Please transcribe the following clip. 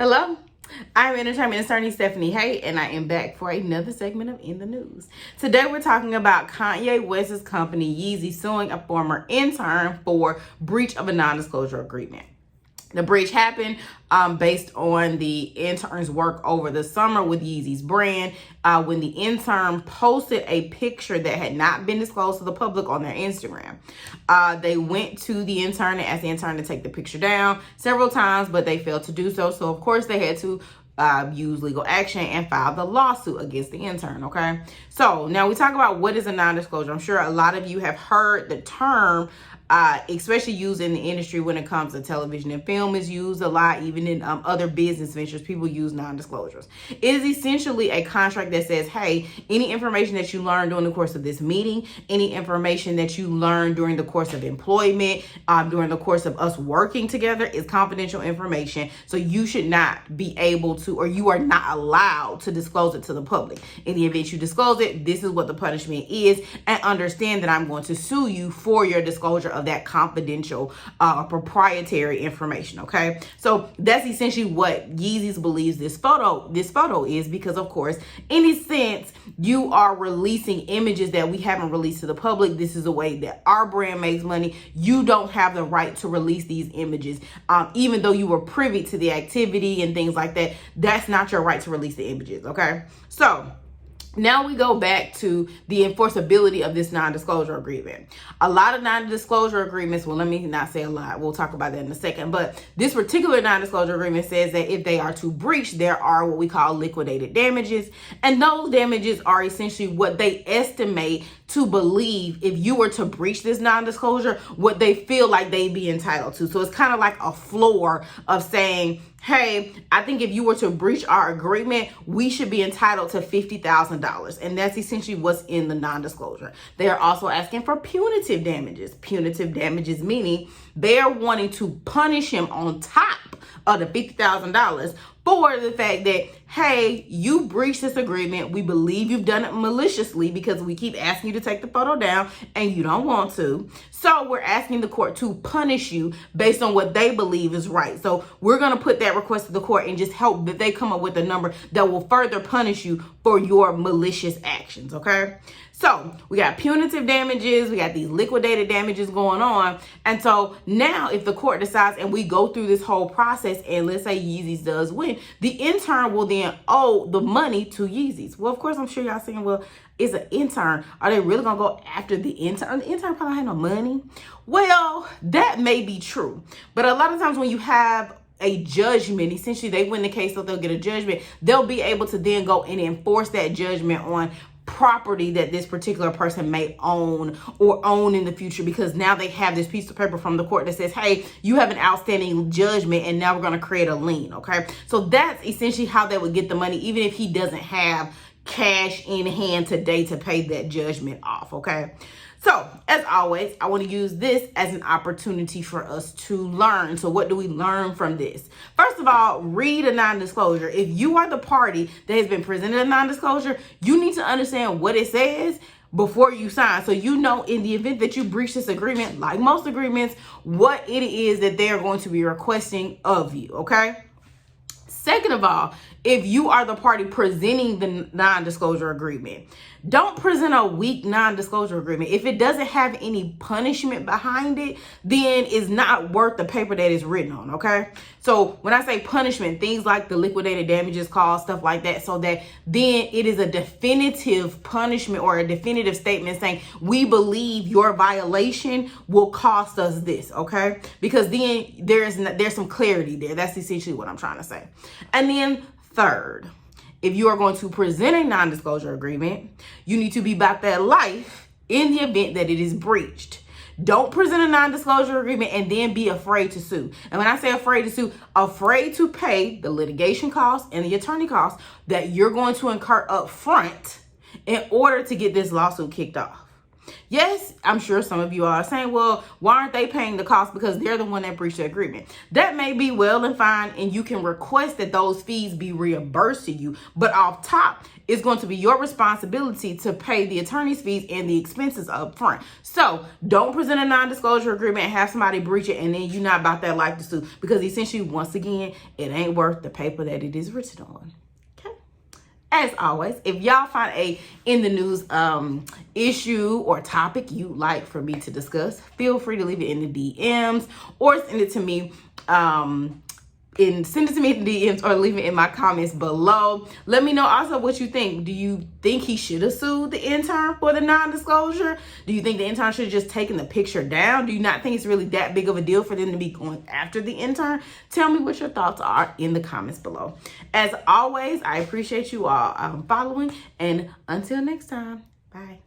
Hello, I'm entertainment attorney Stephanie Hay, and I am back for another segment of In the News. Today we're talking about Kanye West's company Yeezy suing a former intern for breach of a non-disclosure agreement. The breach happened based on the intern's work over the summer with Yeezy's brand when the intern posted a picture that had not been disclosed to the public on their Instagram. They went to the intern and asked the intern to take the picture down several times, but they failed to do so. So, of course, they had to use legal action and file the lawsuit against the intern, okay? So, now we talk about what is a non-disclosure. I'm sure a lot of you have heard the term, especially used in the industry when it comes to television and film is used a lot, even in other business ventures, people use non-disclosures. It is essentially a contract that says, hey, any information that you learn during the course of this meeting, any information that you learn during the course of employment, during the course of us working together is confidential information. So you should not be able to, or you are not allowed to disclose it to the public. In the event you disclose it, this is what the punishment is, and understand that I'm going to sue you for your disclosure of that confidential proprietary information. Okay, so that's essentially what Yeezy's believes this photo is, because of course, in a sense, you are releasing images that we haven't released to the public. This is a way that our brand makes money. You don't have the right to release these images, even though you were privy to the activity and things like that. That's not your right to release the images. Okay, so now we go back to the enforceability of this non-disclosure agreement. A lot of non-disclosure agreements, well, let me not say a lot. We'll talk about that in a second. But this particular non-disclosure agreement says that if they are to breach, there are what we call liquidated damages. And those damages are essentially what they estimate to believe if you were to breach this non-disclosure, what they feel like they'd be entitled to. So it's kind of like a floor of saying, hey, I think if you were to breach our agreement, we should be entitled to $50,000. And that's essentially what's in the non-disclosure. They are also asking for punitive damages. Punitive damages meaning they are wanting to punish him on top of the $50,000 for the fact that, hey, you breached this agreement. We believe you've done it maliciously because we keep asking you to take the photo down and you don't want to. So we're asking the court to punish you based on what they believe is right. So we're going to put that request to the court and just hope that they come up with a number that will further punish you for your malicious actions, okay? So we got punitive damages, we got these liquidated damages going on. And so now if the court decides and we go through this whole process and let's say Yeezy's does win, the intern will then owe the money to Yeezy's. Well, of course, I'm sure y'all saying, well, it's an intern. Are they really going to go after the intern? The intern probably had no money. Well, that may be true. But a lot of times when you have a judgment, essentially they win the case, so they'll get a judgment. They'll be able to then go and enforce that judgment on property that this particular person may own or own in the future, because now they have this piece of paper from the court that says, hey, you have an outstanding judgment and now we're going to create a lien. Okay, so that's essentially how they would get the money, even if he doesn't have cash in hand today to pay that judgment off. Okay, so as always, I want to use this as an opportunity for us to learn. So what do we learn from this? First of all, read a non-disclosure. If you are the party that has been presented a non-disclosure, you need to understand what it says before you sign. So you know, in the event that you breach this agreement, like most agreements, what it is that they are going to be requesting of you, okay? Second of all, if you are the party presenting the non-disclosure agreement, don't present a weak non-disclosure agreement. If it doesn't have any punishment behind it, then it's not worth the paper that it's written on, okay? So when I say punishment, things like the liquidated damages clause, stuff like that, so that then it is a definitive punishment or a definitive statement saying, we believe your violation will cost us this, okay? Because then there's some clarity there. That's essentially what I'm trying to say. And then third, if you are going to present a non-disclosure agreement, you need to be about that life in the event that it is breached. Don't present a non-disclosure agreement and then be afraid to sue. And when I say afraid to sue, afraid to pay the litigation costs and the attorney costs that you're going to incur up front in order to get this lawsuit kicked off. Yes, I'm sure some of you are saying, well, why aren't they paying the cost? Because they're the one that breached the agreement. That may be well and fine, and you can request that those fees be reimbursed to you. But off top, it's going to be your responsibility to pay the attorney's fees and the expenses up front. So don't present a non-disclosure agreement and have somebody breach it, and then you're not about that life to sue, because essentially, once again, it ain't worth the paper that it is written on. As always, if y'all find a in the news issue or topic you'd like for me to discuss, feel free to leave it in the DMs or send it to me in the DMs or leave it in my comments below. Let me know also what you think. Do you think he should have sued the intern for the non-disclosure? Do you think the intern should have just taken the picture down? Do you not think it's really that big of a deal for them to be going after the intern? Tell me what your thoughts are in the comments below. As always, I appreciate you all following, and until next time, bye.